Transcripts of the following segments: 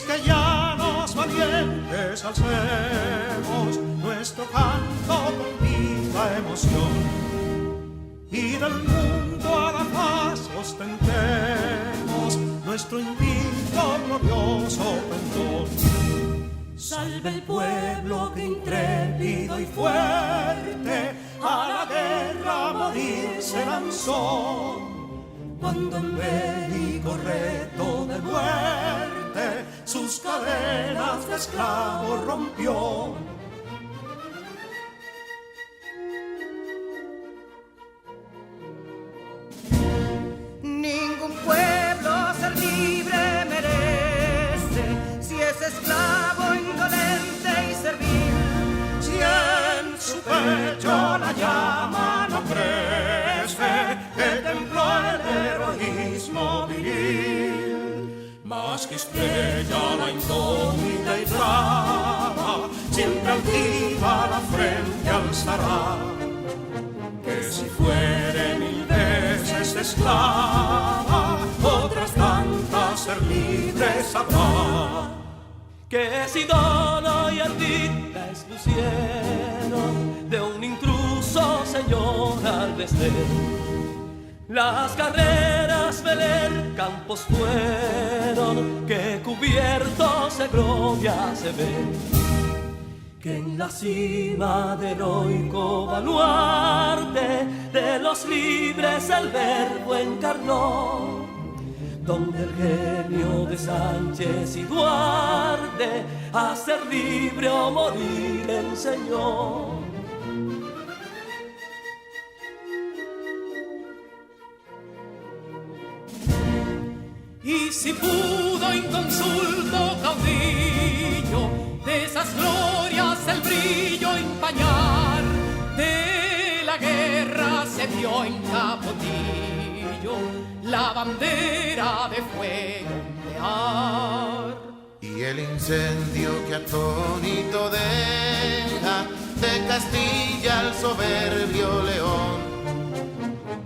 cristianos valientes alcemos nuestro canto con viva emoción, y del mundo a la paz ostentemos nuestro invicto glorioso pendón. Salve el pueblo que intrépido y fuerte a la guerra a morir se lanzó, cuando en bélico reto de muerte sus cadenas de esclavos rompió. Ningún pueblo ser libre merece si es esclavo, indolente y servil. Si en su pecho la llama no crece, que templó el heroísmo viril, más que estrella la indómita y brava, siempre altiva la frente alzará, que si fuere mil veces esclava, otras tantas ser libre sabrá. Que si dolor y ardid la expusieron de un intruso señor al desdén, las carreras veler campos fueron que cubiertos de gloria se ven, que en la cima del heroico baluarte de los libres el verbo encarnó, donde el genio de Sánchez y Duarte a ser libre o morir enseñó. Y si pudo inconsulto caudillo de esas glorias el brillo empañar, de la guerra se vio en Capotillo la bandera de fuego ondear. Y el incendio que atónito deja de Castilla al soberbio león,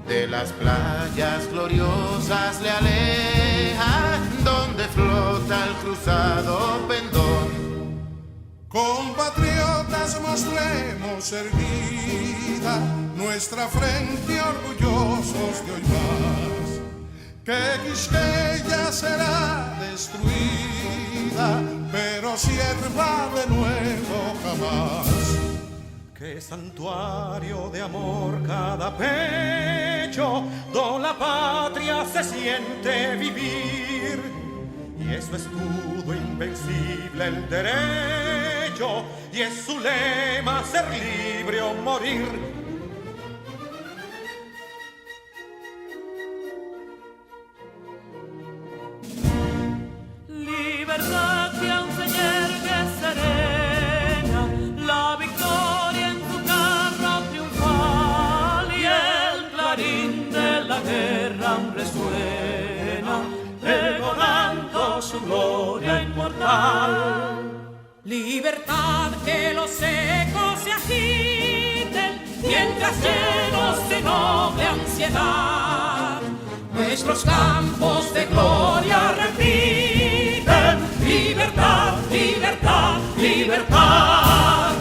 de las playas gloriosas le aleja, donde flota el cruzado pendón. Compatriotas, mostremos erguida nuestra frente orgullosos de hoy más, que Quisqueya será destruida, pero sierva de nuevo jamás. Que santuario de amor cada pecho, donde la patria se siente vivir, y es su escudo invencible el derecho, y es su lema ser libre o morir. Libertad que aún se yergue serena, la victoria en tu carro triunfal, y el clarín de la guerra aún resuena, pregonando su gloria inmortal. Libertad, que los ecos se agiten mientras llenos de noble ansiedad nuestros campos de gloria repiten. Libertad, libertad, libertad.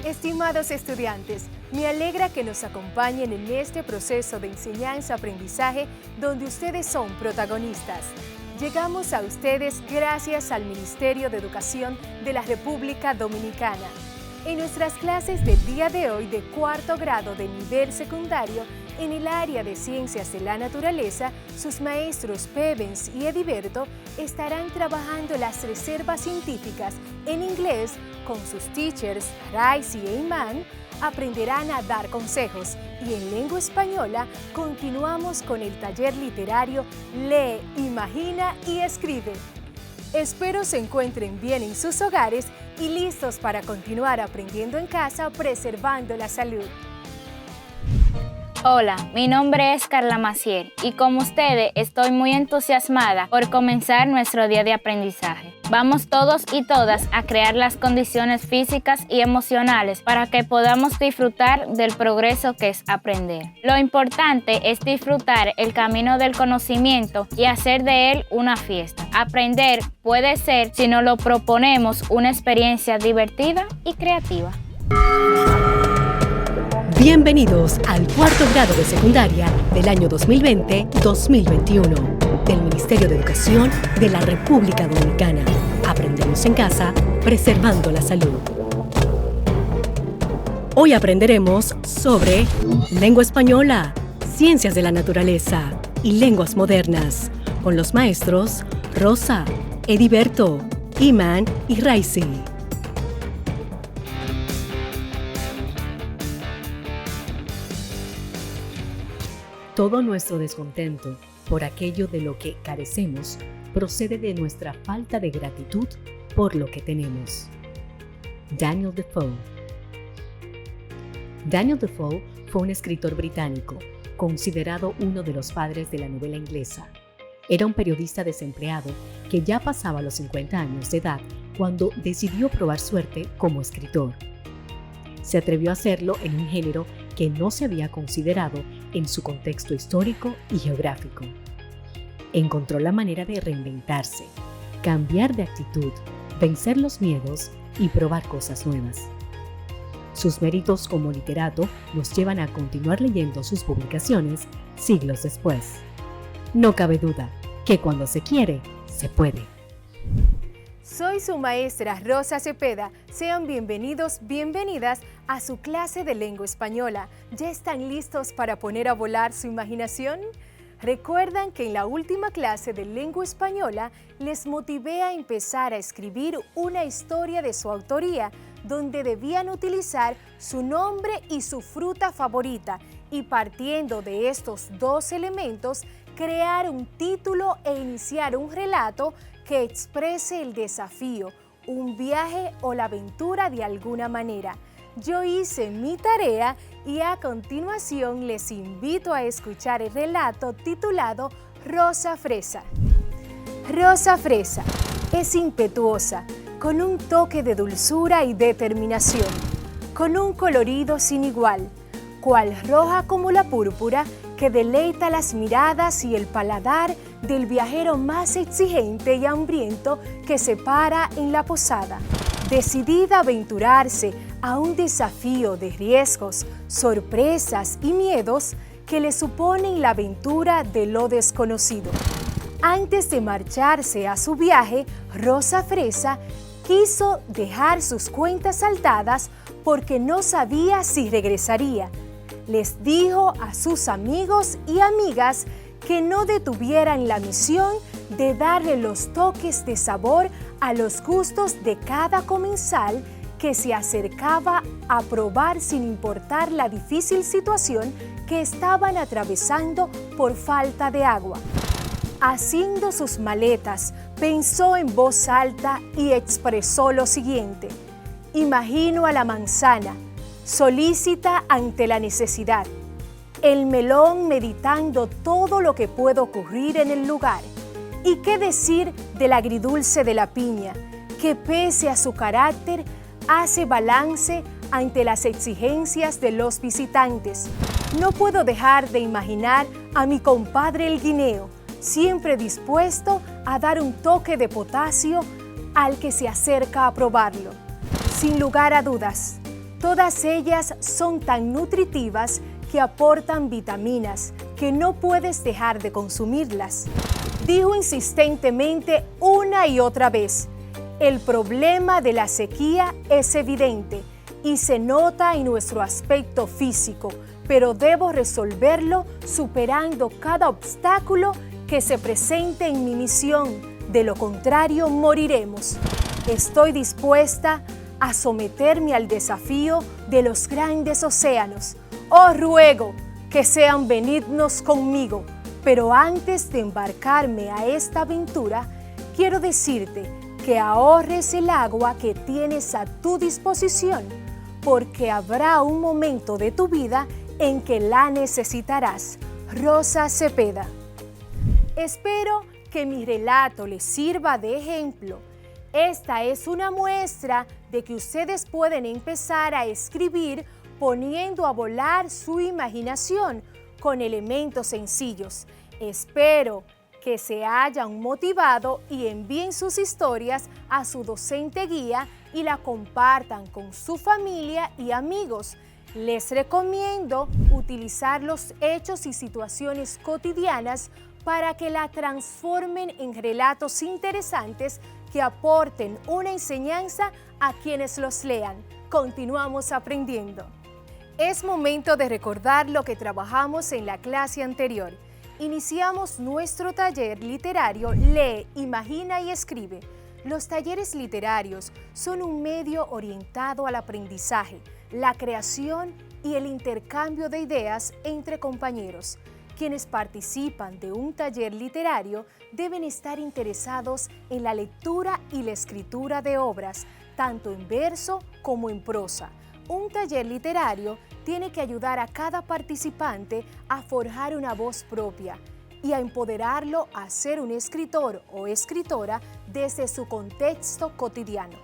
Estimados estudiantes, me alegra que nos acompañen en este proceso de enseñanza-aprendizaje donde ustedes son protagonistas. Llegamos a ustedes gracias al Ministerio de Educación de la República Dominicana. En nuestras clases del día de hoy de cuarto grado de nivel secundario, en el área de Ciencias de la Naturaleza, sus maestros Pevens y Ediberto estarán trabajando las reservas científicas en inglés con sus teachers Araiz y Eyman. Aprenderán a dar consejos y en lengua española continuamos con el taller literario Lee, Imagina y Escribe. Espero se encuentren bien en sus hogares y listos para continuar aprendiendo en casa preservando la salud. Hola, mi nombre es Carla Maciel y como ustedes estoy muy entusiasmada por comenzar nuestro día de aprendizaje. Vamos todos y todas a crear las condiciones físicas y emocionales para que podamos disfrutar del progreso que es aprender. Lo importante es disfrutar el camino del conocimiento y hacer de él una fiesta. Aprender puede ser, si nos lo proponemos, una experiencia divertida y creativa. Bienvenidos al cuarto grado de secundaria del año 2020-2021 del Ministerio de Educación de la República Dominicana. Aprendemos en casa, preservando la salud. Hoy aprenderemos sobre lengua española, ciencias de la naturaleza y lenguas modernas con los maestros Rosa, Ediberto, Iman y Raisi. Todo nuestro descontento por aquello de lo que carecemos procede de nuestra falta de gratitud por lo que tenemos. Daniel Defoe. Daniel Defoe fue un escritor británico, considerado uno de los padres de la novela inglesa. Era un periodista desempleado que ya pasaba los 50 años de edad cuando decidió probar suerte como escritor. Se atrevió a hacerlo en un género que no se había considerado en su contexto histórico y geográfico. Encontró la manera de reinventarse, cambiar de actitud, vencer los miedos y probar cosas nuevas. Sus méritos como literato nos llevan a continuar leyendo sus publicaciones siglos después. No cabe duda que cuando se quiere, se puede. Soy su maestra Rosa Cepeda. Sean bienvenidos, bienvenidas a su clase de lengua española. ¿Ya están listos para poner a volar su imaginación? ¿Recuerdan que en la última clase de lengua española les motivé a empezar a escribir una historia de su autoría, donde debían utilizar su nombre y su fruta favorita, y partiendo de estos dos elementos, crear un título e iniciar un relato que exprese el desafío, un viaje o la aventura de alguna manera? Yo hice mi tarea y a continuación les invito a escuchar el relato titulado Rosa Fresa. Rosa Fresa es impetuosa, con un toque de dulzura y determinación, con un colorido sin igual, cual roja como la púrpura que deleita las miradas y el paladar del viajero más exigente y hambriento que se para en la posada. Decidida a aventurarse a un desafío de riesgos, sorpresas y miedos que le suponen la aventura de lo desconocido. Antes de marcharse a su viaje, Rosa Fresa quiso dejar sus cuentas saldadas porque no sabía si regresaría. Les dijo a sus amigos y amigas que no detuvieran la misión de darle los toques de sabor a los gustos de cada comensal que se acercaba a probar sin importar la difícil situación que estaban atravesando por falta de agua. Haciendo sus maletas, pensó en voz alta y expresó lo siguiente: imagino a la manzana, solícita ante la necesidad, el melón meditando todo lo que puede ocurrir en el lugar. ¿Y qué decir del agridulce de la piña, que pese a su carácter, hace balance ante las exigencias de los visitantes? No puedo dejar de imaginar a mi compadre el guineo, siempre dispuesto a dar un toque de potasio al que se acerca a probarlo. Sin lugar a dudas, todas ellas son tan nutritivas que aportan vitaminas que no puedes dejar de consumirlas. Dijo insistentemente una y otra vez: el problema de la sequía es evidente y se nota en nuestro aspecto físico, pero debo resolverlo superando cada obstáculo que se presente en mi misión. De lo contrario, moriremos. Estoy dispuesta a someterme al desafío de los grandes océanos. Os ruego que sean benignos conmigo, pero antes de embarcarme a esta aventura, quiero decirte que ahorres el agua que tienes a tu disposición, porque habrá un momento de tu vida en que la necesitarás. Rosa Cepeda. Espero que mi relato les sirva de ejemplo. Esta es una muestra de que ustedes pueden empezar a escribir poniendo a volar su imaginación con elementos sencillos. Espero que se hayan motivado y envíen sus historias a su docente guía y la compartan con su familia y amigos. Les recomiendo utilizar los hechos y situaciones cotidianas para que la transformen en relatos interesantes que aporten una enseñanza a quienes los lean. Continuamos aprendiendo. Es momento de recordar lo que trabajamos en la clase anterior. Iniciamos nuestro taller literario Lee, Imagina y Escribe. Los talleres literarios son un medio orientado al aprendizaje, la creación y el intercambio de ideas entre compañeros. Quienes participan de un taller literario deben estar interesados en la lectura y la escritura de obras, tanto en verso como en prosa. Un taller literario tiene que ayudar a cada participante a forjar una voz propia y a empoderarlo a ser un escritor o escritora desde su contexto cotidiano.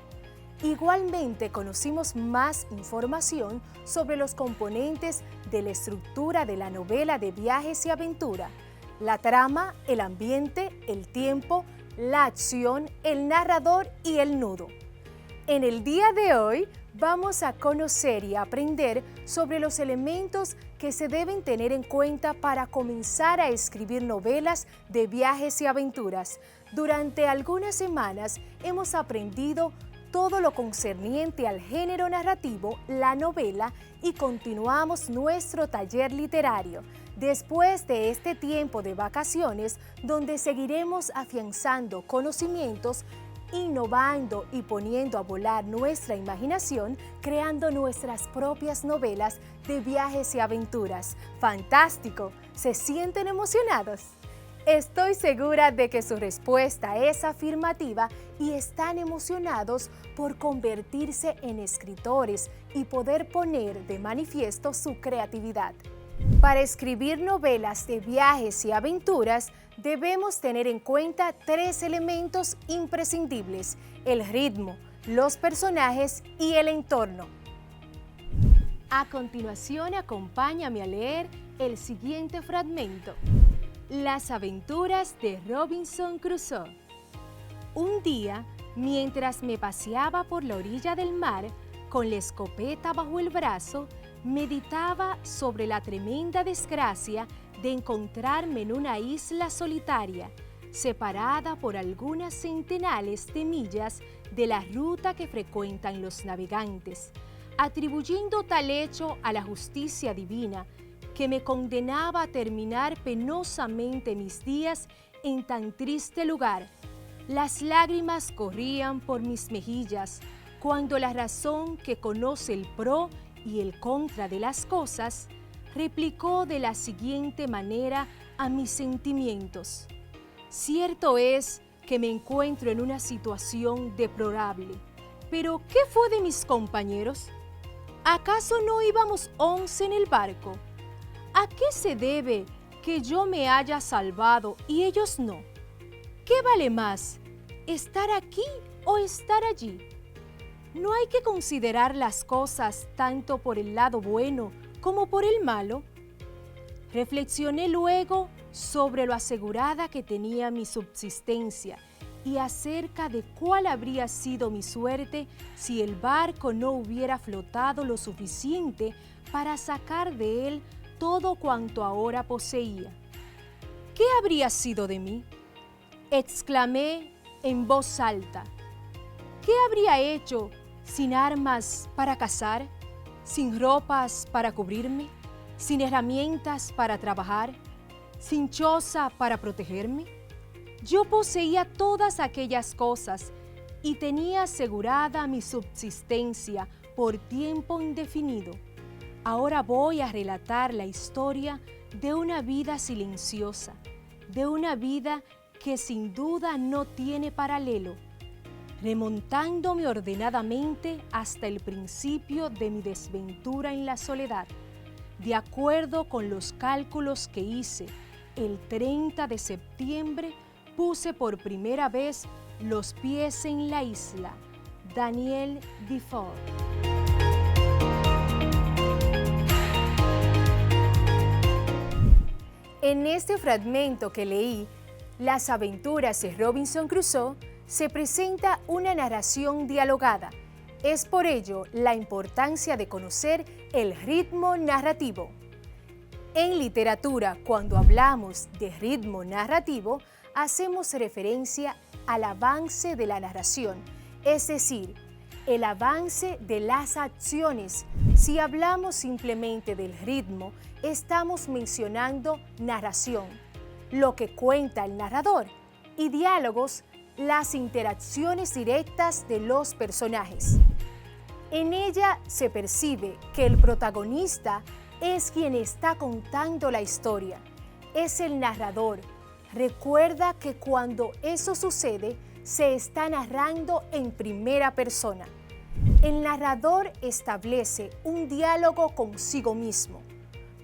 Igualmente conocimos más información sobre los componentes de la estructura de la novela de viajes y aventura: la trama, el ambiente, el tiempo, la acción, el narrador y el nudo. En el día de hoy vamos a conocer y aprender sobre los elementos que se deben tener en cuenta para comenzar a escribir novelas de viajes y aventuras. Durante algunas semanas hemos aprendido todo lo concerniente al género narrativo, la novela, y continuamos nuestro taller literario. Después de este tiempo de vacaciones, donde seguiremos afianzando conocimientos, innovando y poniendo a volar nuestra imaginación, creando nuestras propias novelas de viajes y aventuras. ¡Fantástico! ¿Se sienten emocionados? Estoy segura de que su respuesta es afirmativa y están emocionados por convertirse en escritores y poder poner de manifiesto su creatividad. Para escribir novelas de viajes y aventuras, debemos tener en cuenta 3 elementos imprescindibles: el ritmo, los personajes y el entorno. A continuación, acompáñame a leer el siguiente fragmento. Las aventuras de Robinson Crusoe. Un día, mientras me paseaba por la orilla del mar, con la escopeta bajo el brazo, meditaba sobre la tremenda desgracia de encontrarme en una isla solitaria, separada por algunas centenares de millas de la ruta que frecuentan los navegantes, atribuyendo tal hecho a la justicia divina, que me condenaba a terminar penosamente mis días en tan triste lugar. Las lágrimas corrían por mis mejillas cuando la razón, que conoce el pro y el contra de las cosas, replicó de la siguiente manera a mis sentimientos: cierto es que me encuentro en una situación deplorable, pero ¿qué fue de mis compañeros? ¿Acaso no íbamos 11 en el barco? ¿A qué se debe que yo me haya salvado y ellos no? ¿Qué vale más, estar aquí o estar allí? ¿No hay que considerar las cosas tanto por el lado bueno como por el malo? Reflexioné luego sobre lo asegurada que tenía mi subsistencia y acerca de cuál habría sido mi suerte si el barco no hubiera flotado lo suficiente para sacar de él todo cuanto ahora poseía. ¿Qué habría sido de mí? Exclamé en voz alta. ¿Qué habría hecho sin armas para cazar, sin ropas para cubrirme, sin herramientas para trabajar, sin choza para protegerme? Yo poseía todas aquellas cosas y tenía asegurada mi subsistencia por tiempo indefinido. Ahora voy a relatar la historia de una vida silenciosa, de una vida que sin duda no tiene paralelo, remontándome ordenadamente hasta el principio de mi desventura en la soledad, de acuerdo con los cálculos que hice, el 30 de septiembre puse por primera vez los pies en la isla. Daniel Defoe. En este fragmento que leí, Las aventuras de Robinson Crusoe, se presenta una narración dialogada. Es por ello la importancia de conocer el ritmo narrativo. En literatura, cuando hablamos de ritmo narrativo, hacemos referencia al avance de la narración, es decir, el avance de las acciones. Si hablamos simplemente del ritmo, estamos mencionando narración, lo que cuenta el narrador, y diálogos, las interacciones directas de los personajes. En ella se percibe que el protagonista es quien está contando la historia, es el narrador. Recuerda que cuando eso sucede, se está narrando en primera persona. El narrador establece un diálogo consigo mismo,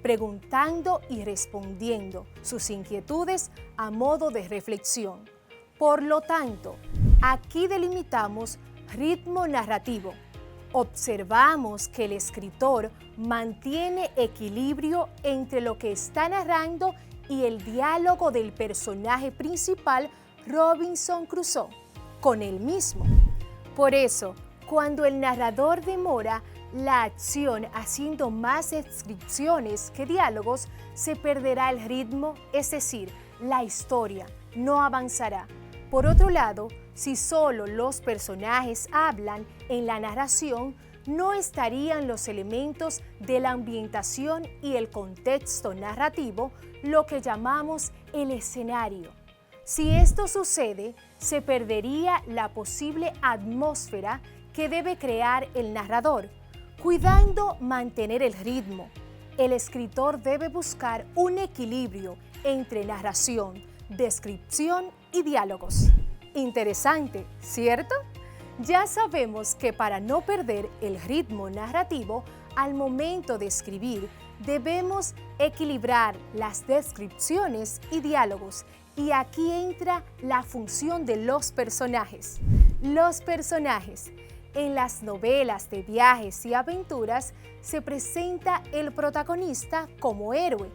preguntando y respondiendo sus inquietudes a modo de reflexión. Por lo tanto, aquí delimitamos ritmo narrativo. Observamos que el escritor mantiene equilibrio entre lo que está narrando y el diálogo del personaje principal, Robinson Crusoe, con él mismo. Por eso, cuando el narrador demora la acción haciendo más descripciones que diálogos, se perderá el ritmo, es decir, la historia no avanzará. Por otro lado, si solo los personajes hablan en la narración, no estarían los elementos de la ambientación y el contexto narrativo, lo que llamamos el escenario. Si esto sucede, se perdería la posible atmósfera que debe crear el narrador. Cuidando mantener el ritmo, el escritor debe buscar un equilibrio entre narración, descripción y diálogos. Interesante, ¿cierto? Ya sabemos que para no perder el ritmo narrativo, al momento de escribir, debemos equilibrar las descripciones y diálogos. Y aquí entra la función de los personajes. Los personajes. En las novelas de viajes y aventuras se presenta el protagonista como héroe,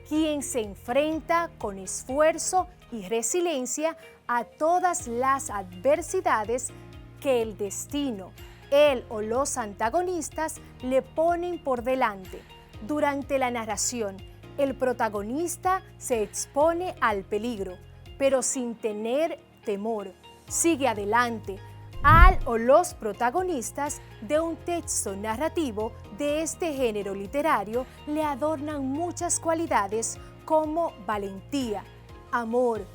quien se enfrenta con esfuerzo y resiliencia a todas las adversidades que el destino, él o los antagonistas le ponen por delante. Durante la narración, el protagonista se expone al peligro, pero sin tener temor. Sigue adelante. Al o los protagonistas de un texto narrativo de este género literario le adornan muchas cualidades como valentía, amor,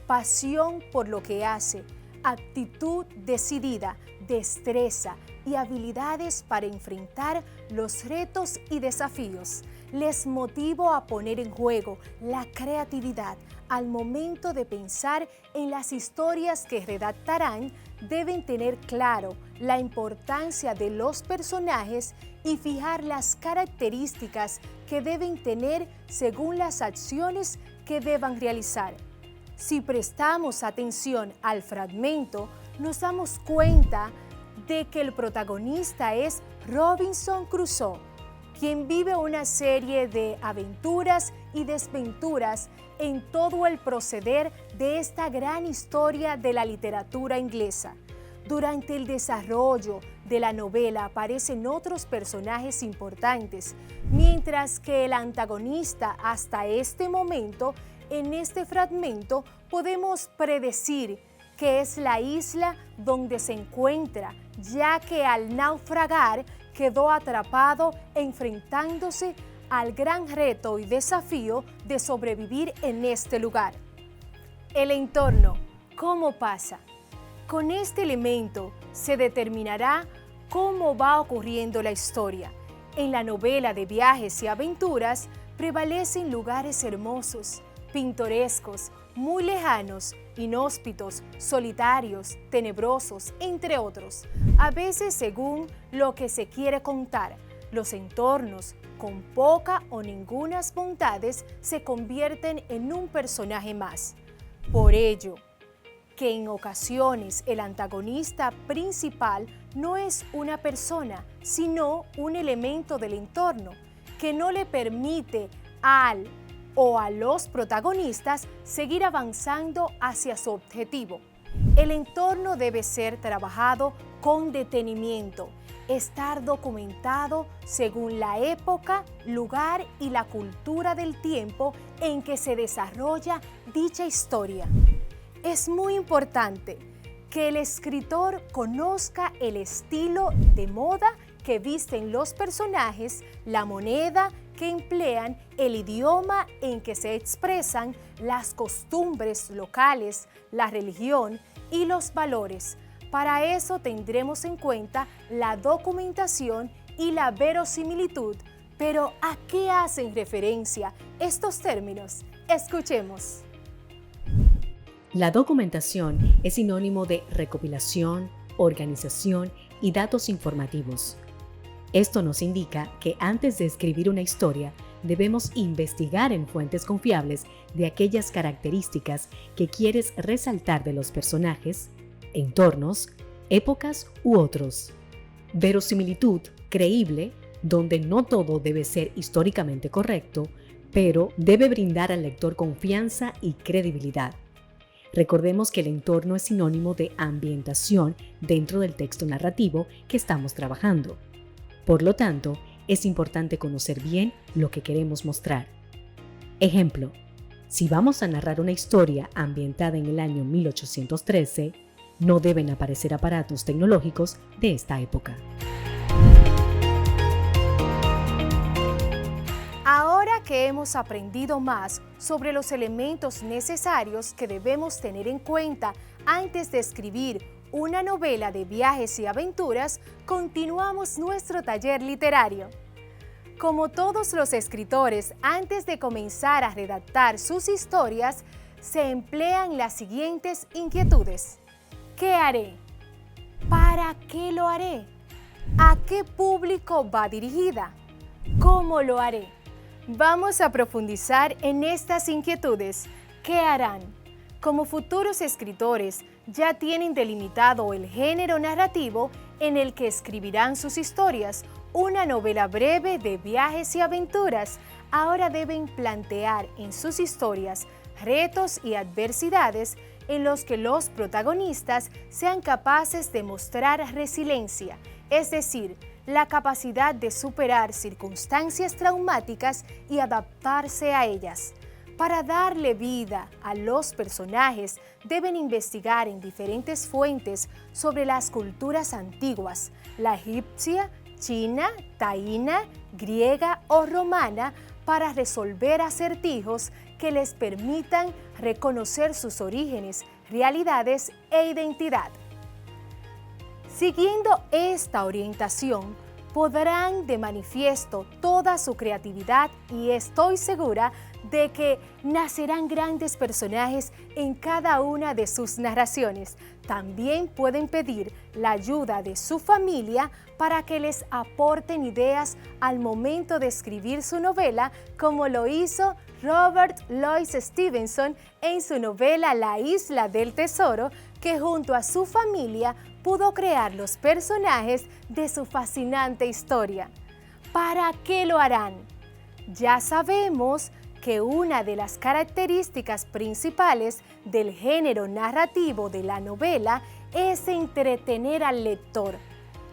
pasión por lo que hace, actitud decidida, destreza y habilidades para enfrentar los retos y desafíos. Les motivo a poner en juego la creatividad al momento de pensar en las historias que redactarán. Deben tener claro la importancia de los personajes y fijar las características que deben tener según las acciones que deban realizar. Si prestamos atención al fragmento, nos damos cuenta de que el protagonista es Robinson Crusoe, quien vive una serie de aventuras y desventuras en todo el proceder de esta gran historia de la literatura inglesa. Durante el desarrollo de la novela aparecen otros personajes importantes, mientras que el antagonista hasta este momento, en este fragmento, podemos predecir que es la isla donde se encuentra, ya que al naufragar quedó atrapado enfrentándose al gran reto y desafío de sobrevivir en este lugar. El entorno, ¿cómo pasa? Con este elemento se determinará cómo va ocurriendo la historia. En la novela de viajes y aventuras prevalecen lugares hermosos, pintorescos, muy lejanos, inhóspitos, solitarios, tenebrosos, entre otros, a veces según lo que se quiere contar. Los entornos con poca o ninguna bondades se convierten en un personaje más. Por ello, que en ocasiones el antagonista principal no es una persona, sino un elemento del entorno que no le permite al o a los protagonistas seguir avanzando hacia su objetivo. El entorno debe ser trabajado con detenimiento, estar documentado según la época, lugar y la cultura del tiempo en que se desarrolla dicha historia. Es muy importante que el escritor conozca el estilo de moda que visten los personajes, la moneda que emplean, el idioma en que se expresan, las costumbres locales, la religión y los valores. Para eso tendremos en cuenta la documentación y la verosimilitud. Pero ¿a qué hacen referencia estos términos? Escuchemos. La documentación es sinónimo de recopilación, organización y datos informativos. Esto nos indica que antes de escribir una historia, debemos investigar en fuentes confiables de aquellas características que quieres resaltar de los personajes, entornos, épocas u otros. Verosimilitud creíble, donde no todo debe ser históricamente correcto, pero debe brindar al lector confianza y credibilidad. Recordemos que el entorno es sinónimo de ambientación dentro del texto narrativo que estamos trabajando. Por lo tanto, es importante conocer bien lo que queremos mostrar. Ejemplo, si vamos a narrar una historia ambientada en el año 1813, no deben aparecer aparatos tecnológicos de esta época. Ahora que hemos aprendido más sobre los elementos necesarios que debemos tener en cuenta antes de escribir una novela de viajes y aventuras, continuamos nuestro taller literario. Como todos los escritores, antes de comenzar a redactar sus historias, se emplean las siguientes inquietudes. ¿Qué haré? ¿Para qué lo haré? ¿A qué público va dirigida? ¿Cómo lo haré? Vamos a profundizar en estas inquietudes. ¿Qué harán? Como futuros escritores, ya tienen delimitado el género narrativo en el que escribirán sus historias, una novela breve de viajes y aventuras. Ahora deben plantear en sus historias retos y adversidades en los que los protagonistas sean capaces de mostrar resiliencia, es decir, la capacidad de superar circunstancias traumáticas y adaptarse a ellas. Para darle vida a los personajes, deben investigar en diferentes fuentes sobre las culturas antiguas, la egipcia, china, taína, griega o romana, para resolver acertijos que les permitan reconocer sus orígenes, realidades e identidad. Siguiendo esta orientación, podrán de manifiesto toda su creatividad y estoy segura de que nacerán grandes personajes en cada una de sus narraciones. También pueden pedir la ayuda de su familia para que les aporten ideas al momento de escribir su novela, como lo hizo Robert Louis Stevenson en su novela La Isla del Tesoro, que junto a su familia pudo crear los personajes de su fascinante historia. ¿Para qué lo harán? Ya sabemos que una de las características principales del género narrativo de la novela es entretener al lector,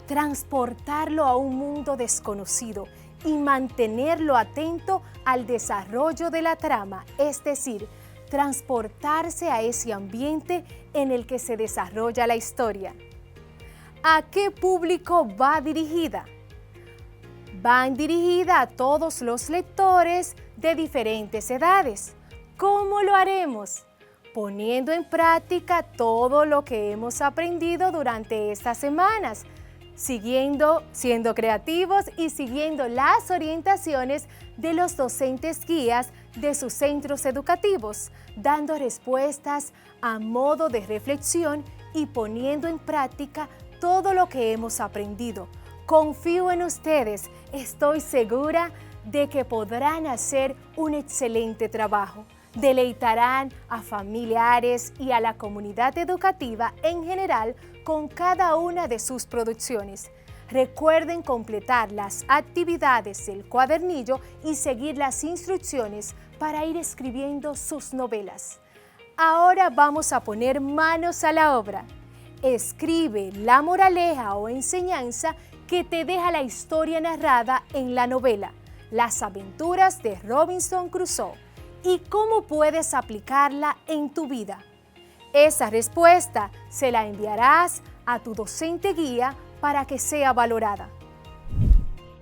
transportarlo a un mundo desconocido y mantenerlo atento al desarrollo de la trama, es decir, transportarse a ese ambiente en el que se desarrolla la historia. ¿A qué público va dirigida? Van dirigida a todos los lectores de diferentes edades. ¿Cómo lo haremos? Poniendo en práctica todo lo que hemos aprendido durante estas semanas, siendo creativos y siguiendo las orientaciones de los docentes guías de sus centros educativos, dando respuestas a modo de reflexión y poniendo en práctica todo lo que hemos aprendido, Confío en ustedes, estoy segura de que podrán hacer un excelente trabajo. Deleitarán a familiares y a la comunidad educativa en general con cada una de sus producciones. Recuerden completar las actividades del cuadernillo y seguir las instrucciones para ir escribiendo sus novelas. Ahora vamos a poner manos a la obra. Escribe la moraleja o enseñanza que te deja la historia narrada en la novela, Las aventuras de Robinson Crusoe, y cómo puedes aplicarla en tu vida. Esa respuesta se la enviarás a tu docente guía para que sea valorada.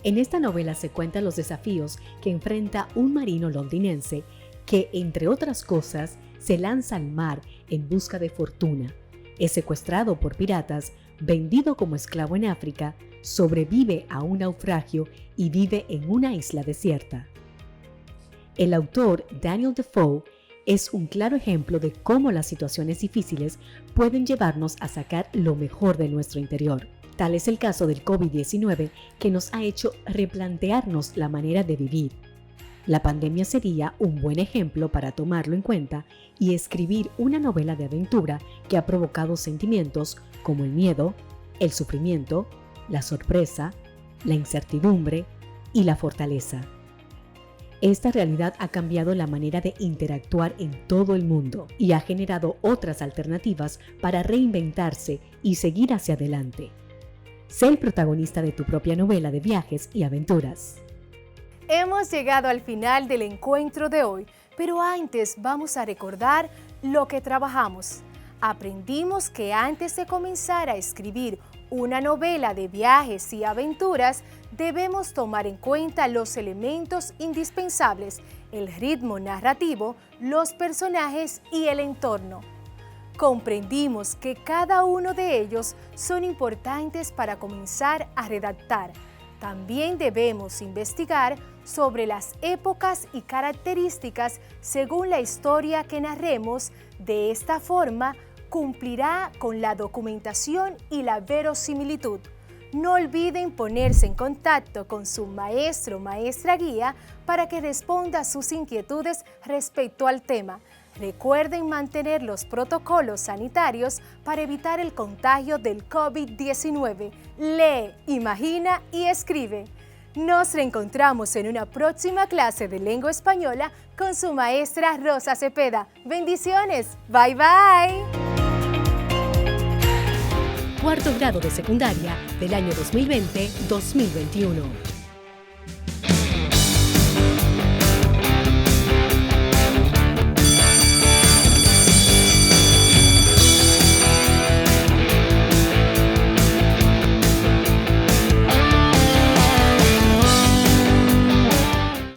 En esta novela se cuentan los desafíos que enfrenta un marino londinense que, entre otras cosas, se lanza al mar en busca de fortuna. Es secuestrado por piratas, vendido como esclavo en África, sobrevive a un naufragio y vive en una isla desierta. El autor Daniel Defoe es un claro ejemplo de cómo las situaciones difíciles pueden llevarnos a sacar lo mejor de nuestro interior. Tal es el caso del COVID-19, que nos ha hecho replantearnos la manera de vivir. La pandemia sería un buen ejemplo para tomarlo en cuenta y escribir una novela de aventura que ha provocado sentimientos como el miedo, el sufrimiento, la sorpresa, la incertidumbre y la fortaleza. Esta realidad ha cambiado la manera de interactuar en todo el mundo y ha generado otras alternativas para reinventarse y seguir hacia adelante. Sé el protagonista de tu propia novela de viajes y aventuras. Hemos llegado al final del encuentro de hoy, pero antes vamos a recordar lo que trabajamos. Aprendimos que antes de comenzar a escribir una novela de viajes y aventuras, debemos tomar en cuenta los elementos indispensables, el ritmo narrativo, los personajes y el entorno. Comprendimos que cada uno de ellos son importantes para comenzar a redactar. También debemos investigar sobre las épocas y características según la historia que narremos. De esta forma, cumplirá con la documentación y la verosimilitud. No olviden ponerse en contacto con su maestro o maestra guía para que responda a sus inquietudes respecto al tema. Recuerden mantener los protocolos sanitarios para evitar el contagio del COVID-19. Lee, imagina y escribe. Nos reencontramos en una próxima clase de lengua española con su maestra Rosa Cepeda. Bendiciones. Bye, bye. Cuarto grado de secundaria del año 2020-2021.